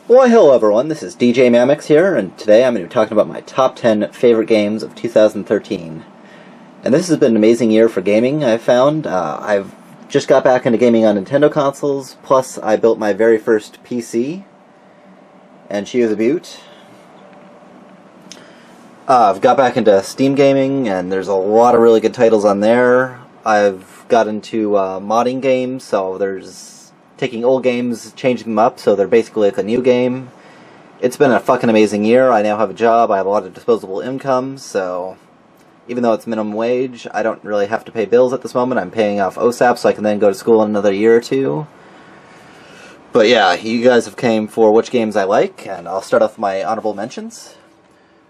Why, hello everyone, this is DJ Mamix here, and today I'm going to be talking about my top 10 favorite games of 2013. And this has been an amazing year for gaming, I've found. I've just got back into gaming on Nintendo consoles, plus I built my very first PC, and she was a beaut. I've got back into Steam gaming, and there's a lot of really good titles on there. I've got into modding games, so there's taking old games, changing them up, so they're basically like a new game. It's been a fucking amazing year. I now have a job, I have a lot of disposable income, so even though it's minimum wage, I don't really have to pay bills at this moment. I'm paying off OSAP so I can then go to school in another year or two. But yeah, you guys have came for which games I like, and I'll start off with my honorable mentions.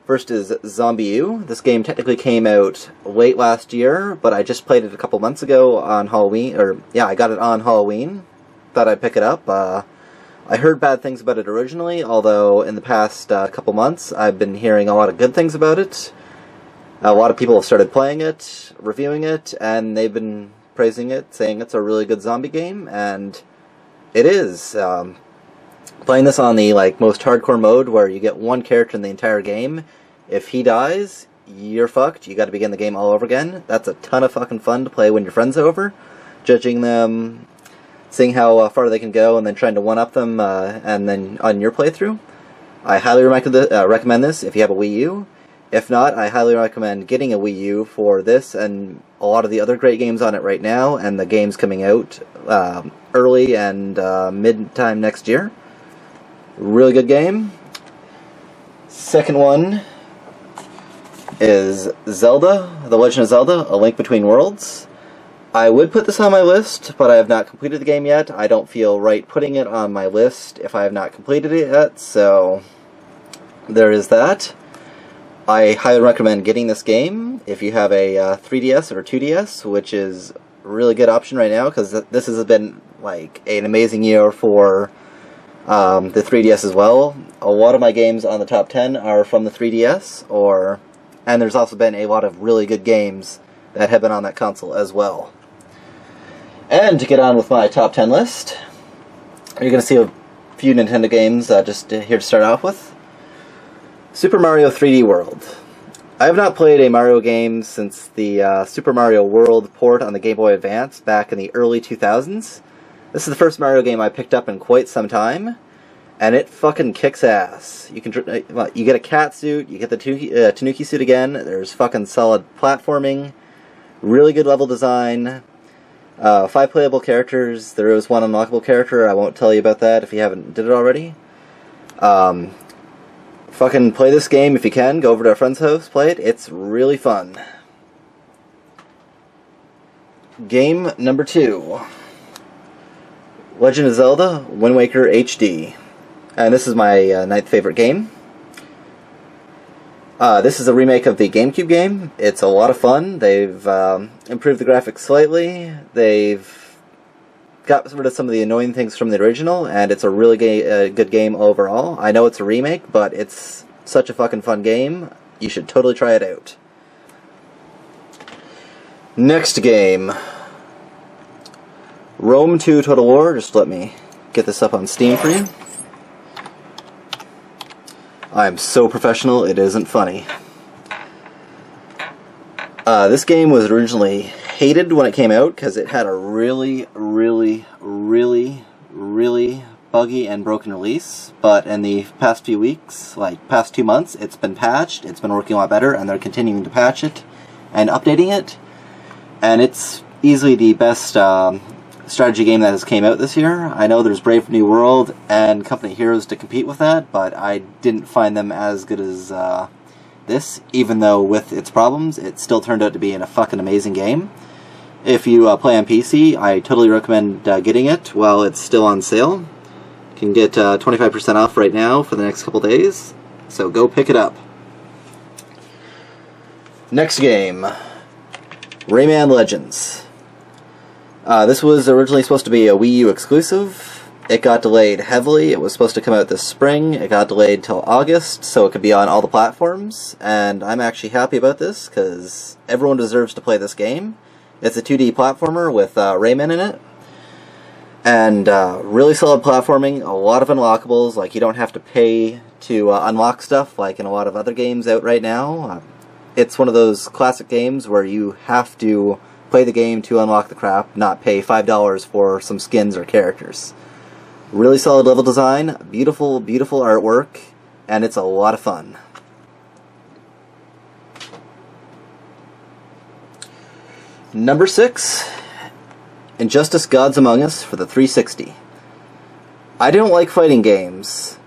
First is ZombiU. This game technically came out late last year, but I just played it a couple months ago on Halloween, I got it on Halloween. Thought I'd pick it up. I heard bad things about it originally, although in the past couple months I've been hearing a lot of good things about it. A lot of people have started playing it, reviewing it, and they've been praising it, saying it's a really good zombie game, and it is. Playing this on the most hardcore mode, where you get one character in the entire game, if he dies, you're fucked. You got to begin the game all over again. That's a ton of fucking fun to play when your friend's over, judging them, seeing how far they can go, and then trying to one-up them, and then on your playthrough. I highly recommend this if you have a Wii U. If not, I highly recommend getting a Wii U for this and a lot of the other great games on it right now, and the games coming out early and mid-time next year. Really good game. Second one is Zelda, The Legend of Zelda, A Link Between Worlds. I would put this on my list, but I have not completed the game yet. I don't feel right putting it on my list if I have not completed it yet, so there is that. I highly recommend getting this game if you have a 3DS or 2DS, which is a really good option right now, because this has been an amazing year for the 3DS as well. A lot of my games on the top 10 are from the 3DS, and there's also been a lot of really good games that have been on that console as well. And to get on with my top 10 list, you're going to see a few Nintendo games just here to start off with. Super Mario 3D World. I have not played a Mario game since the Super Mario World port on the Game Boy Advance back in the early 2000s. This is the first Mario game I picked up in quite some time, and it fucking kicks ass. You get a cat suit, you get the Tanuki suit again, there's fucking solid platforming, really good level design, 5 playable characters. There is one unlockable character. I won't tell you about that if you haven't did it already. Fucking play this game if you can. Go over to a friend's house, play it. It's really fun. Game number 2. Legend of Zelda, Wind Waker HD. And this is my 9th favorite game. This is a remake of the GameCube game. It's a lot of fun. They've improved the graphics slightly. They've got rid of some of the annoying things from the original, and it's a really good game overall. I know it's a remake, but it's such a fucking fun game. You should totally try it out. Next game. Rome 2 Total War. Just let me get this up on Steam for you. I'm so professional, it isn't funny. This game was originally hated when it came out because it had a really buggy and broken release, but in the past few weeks, past 2 months, it's been patched, it's been working a lot better, and they're continuing to patch it and updating it, and it's easily the best strategy game that has came out this year. I know there's Brave New World and Company Heroes to compete with that, but I didn't find them as good as this, even though with its problems, it still turned out to be a fucking amazing game. If you play on PC, I totally recommend getting it while it's still on sale. You can get 25% off right now for the next couple days, so go pick it up. Next game, Rayman Legends. This was originally supposed to be a Wii U exclusive. It got delayed heavily. It was supposed to come out this spring. It got delayed till August, so it could be on all the platforms. And I'm actually happy about this, because everyone deserves to play this game. It's a 2D platformer with Rayman in it. And really solid platforming, a lot of unlockables, like you don't have to pay to unlock stuff like in a lot of other games out right now. It's one of those classic games where you have to play the game to unlock the crap, not pay $5 for some skins or characters. Really solid level design, beautiful, beautiful artwork, and it's a lot of fun. Number 6, Injustice Gods Among Us for the 360. I don't like fighting games,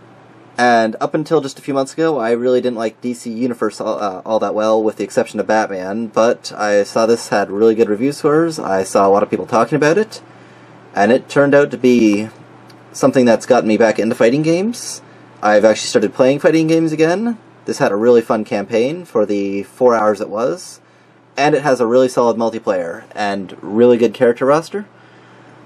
and up until just a few months ago, I really didn't like DC Universe all that well, with the exception of Batman, but I saw this had really good review scores, I saw a lot of people talking about it, and it turned out to be something that's gotten me back into fighting games. I've actually started playing fighting games again. This had a really fun campaign for the 4 hours it was, and it has a really solid multiplayer and really good character roster.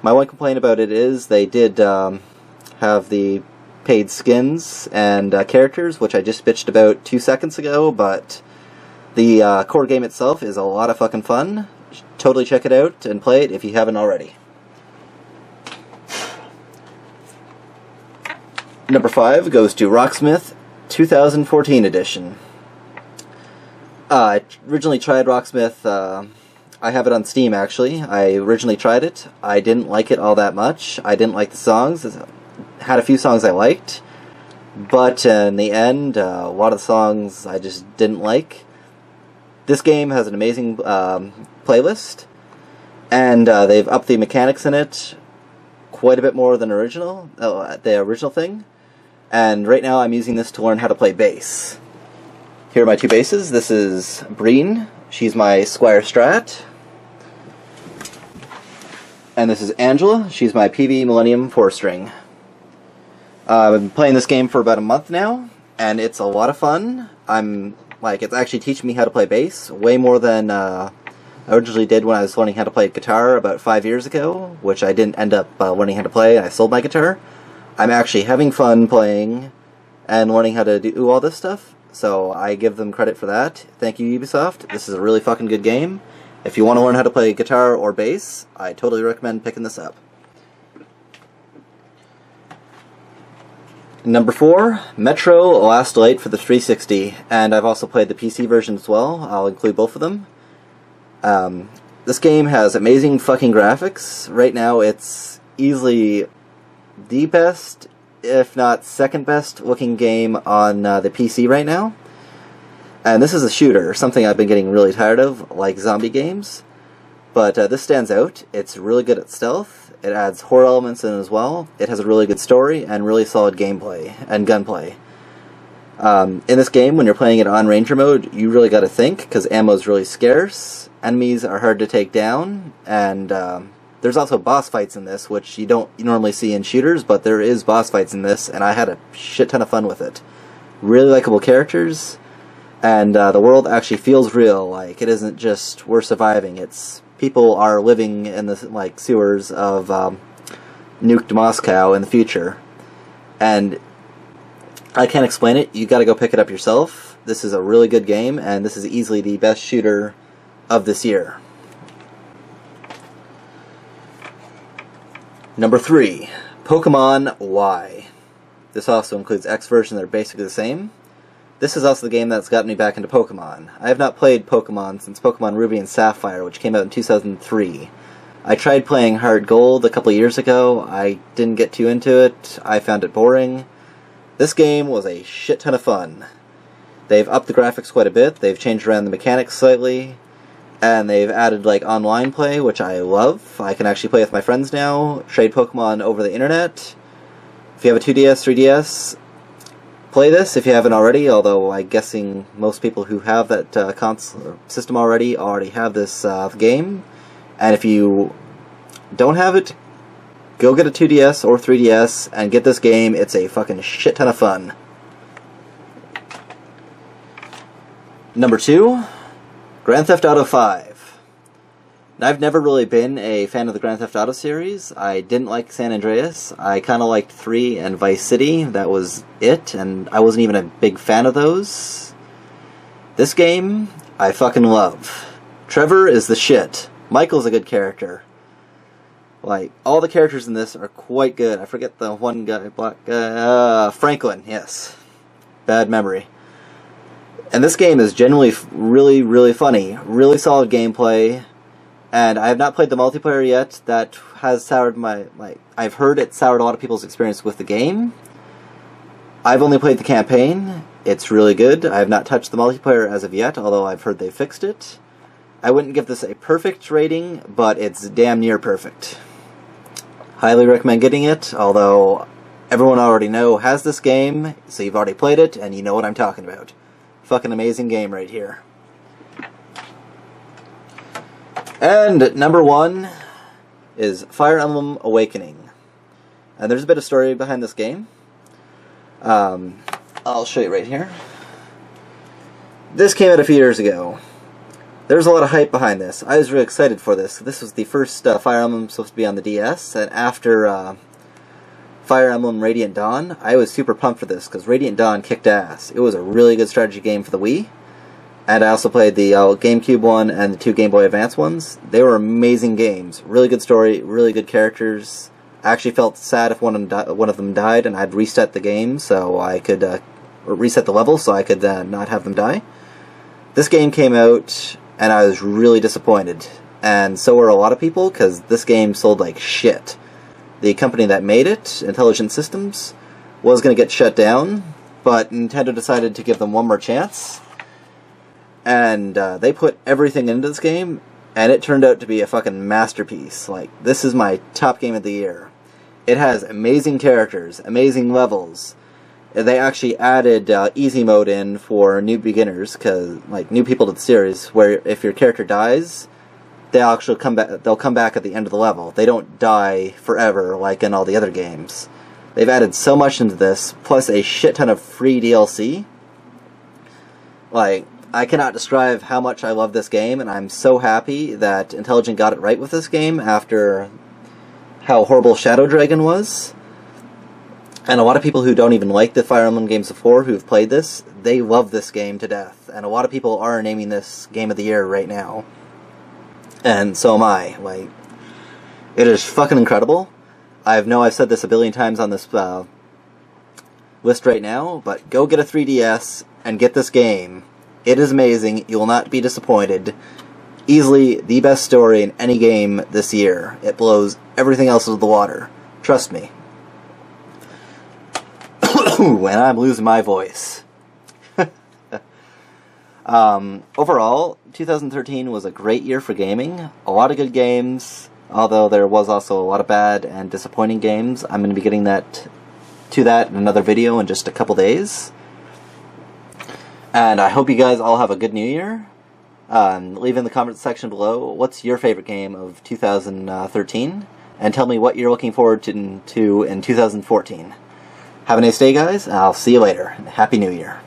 My one complaint about it is they did have the paid skins and characters, which I just bitched about 2 seconds ago, but the core game itself is a lot of fucking fun. Totally check it out and play it if you haven't already. Number 5 goes to Rocksmith 2014 edition. I originally tried Rocksmith, I have it on Steam actually. I originally tried it. I didn't like it all that much. I didn't like the songs. It had a few songs I liked, but in the end, a lot of the songs I just didn't like. This game has an amazing playlist, and they've upped the mechanics in it quite a bit more than the original thing. And right now I'm using this to learn how to play bass. Here are my 2 basses. This is Breen. She's my Squire Strat. And this is Angela. She's my PV Millennium 4-string. I've been playing this game for about a month now, and it's a lot of fun. It's actually teaching me how to play bass, way more than I originally did when I was learning how to play guitar about 5 years ago, which I didn't end up learning how to play, and I sold my guitar. I'm actually having fun playing and learning how to do all this stuff, so I give them credit for that. Thank you, Ubisoft. This is a really fucking good game. If you want to learn how to play guitar or bass, I totally recommend picking this up. Number 4, Metro Last Light for the 360, and I've also played the PC version as well. I'll include both of them. This game has amazing fucking graphics. Right now it's easily the best, if not second best looking game on the PC right now. And this is a shooter, something I've been getting really tired of, like zombie games. But this stands out. It's really good at stealth. It adds horror elements in as well. It has a really good story and really solid gameplay and gunplay. In this game, when you're playing it on Ranger mode, you really gotta think, because ammo is really scarce, enemies are hard to take down, and there's also boss fights in this, which you don't normally see in shooters, but there is boss fights in this, and I had a shit ton of fun with it. Really likable characters, and the world actually feels real. Like, it isn't just we're surviving, it's people are living in the sewers of nuked Moscow in the future. And I can't explain it, you gotta go pick it up yourself. This is a really good game, and this is easily the best shooter of this year. Number 3, Pokemon Y. This also includes X versions that are basically the same. This is also the game that's gotten me back into Pokemon. I have not played Pokemon since Pokemon Ruby and Sapphire, which came out in 2003. I tried playing Heart Gold a couple years ago. I didn't get too into it. I found it boring. This game was a shit ton of fun. They've upped the graphics quite a bit, they've changed around the mechanics slightly, and they've added online play, which I love. I can actually play with my friends now, trade Pokemon over the internet. If you have a 2DS, 3DS, play this if you haven't already, although I'm guessing most people who have that console system already have this game. And if you don't have it, go get a 2DS or 3DS and get this game. It's a fucking shit ton of fun. Number 2, Grand Theft Auto 5. Now, I've never really been a fan of the Grand Theft Auto series. I didn't like San Andreas. I kind of liked 3 and Vice City. That was it, and I wasn't even a big fan of those. This game, I fucking love. Trevor is the shit. Michael's a good character. Like, all the characters in this are quite good. I forget the one guy, black guy, Franklin, yes. Bad memory. And this game is genuinely really, really funny. Really solid gameplay. And I have not played the multiplayer yet. That has soured I've heard it soured a lot of people's experience with the game. I've only played the campaign. It's really good. I have not touched the multiplayer as of yet, although I've heard they fixed it. I wouldn't give this a perfect rating, but it's damn near perfect. Highly recommend getting it, although everyone already has this game, so you've already played it, and you know what I'm talking about. Fucking amazing game right here. And number 1 is Fire Emblem Awakening. And there's a bit of story behind this game. I'll show you right here. This came out a few years ago. There's a lot of hype behind this. I was really excited for this. This was the first Fire Emblem supposed to be on the DS, and after Fire Emblem Radiant Dawn, I was super pumped for this, because Radiant Dawn kicked ass. It was a really good strategy game for the Wii, and I also played the GameCube one and the 2 Game Boy Advance ones. They were amazing games. Really good story, really good characters. I actually felt sad if one of them died, and I'd reset the game so I could reset the level so I could not have them die. This game came out, and I was really disappointed. And so were a lot of people, because this game sold like shit. The company that made it, Intelligent Systems, was going to get shut down, but Nintendo decided to give them one more chance. And they put everything into this game, and it turned out to be a fucking masterpiece. Like, this is my top game of the year. It has amazing characters, amazing levels. They actually added easy mode in for new beginners, cause like new people to the series, where if your character dies, they'll actually come back. They'll come back at the end of the level. They don't die forever like in all the other games. They've added so much into this, plus a shit ton of free DLC. Like, I cannot describe how much I love this game, and I'm so happy that Intelligent got it right with this game after how horrible Shadow Dragon was. And a lot of people who don't even like the Fire Emblem games before, who've played this, they love this game to death. And a lot of people are naming this Game of the Year right now. And so am I. Like, it is fucking incredible. I know I've said this a billion times on this list right now, but go get a 3DS and get this game. It is amazing. You will not be disappointed. Easily the best story in any game this year. It blows everything else out of the water. Trust me. When I'm losing my voice. Overall, 2013 was a great year for gaming. A lot of good games, although there was also a lot of bad and disappointing games. I'm going to be getting to that in another video in just a couple days. And I hope you guys all have a good new year. Leave in the comment section below what's your favorite game of 2013, and tell me what you're looking forward to in 2014. Have a nice day, guys. I'll see you later. Happy New Year.